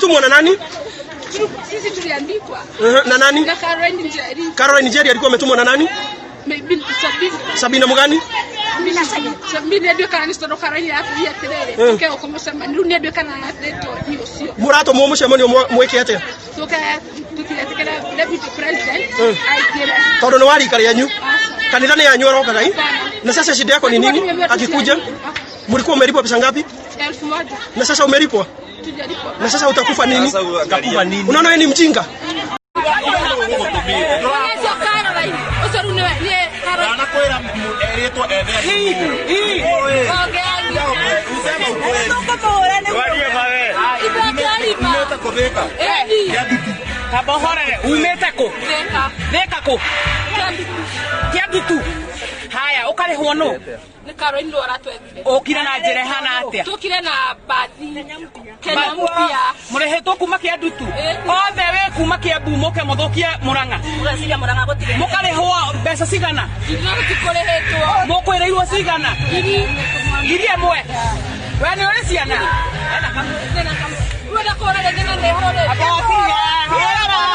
Mlitumwa na nani? Sisi tuliandikwa. Na nani? Na Caroline Njeri. Caroline Njeri alikuwa ametumwa na nani? Sabina mgani? Sabina ndio kana nistoro Caroline ya terere. Tuke okomusema ndio ndio kana ateto hiyo sio. Murato mumushemanio mweke ate. Tuke tukiyatekera deputy president. Todo no wali kale yanyu. Kanisa yanyu roka gai. Na sasa shida yako ni nini? Akikuja mlikuwa umelipwa pesa ngapi? 1000. Na sasa umelipwa? Tujalipwa. Na sasa utakufa nini? Sasa utakufa nini? Unaona wewe ni mjinga? Kabohorere umeteko Theka Kiadutu haya ukarehwo no Ni Caroline ndo aratwethire okire na njere hana atia tukire na bathi Kenya mpya murehetwo kuma Kiadutu othe we kuma Kiambu muke muthukia Murang'a urasiga Murang'a gutire mukarehwo mbeca cigana tikurehetwo mukwireirwo cigana ngiri ĩmwe we ni uri ciana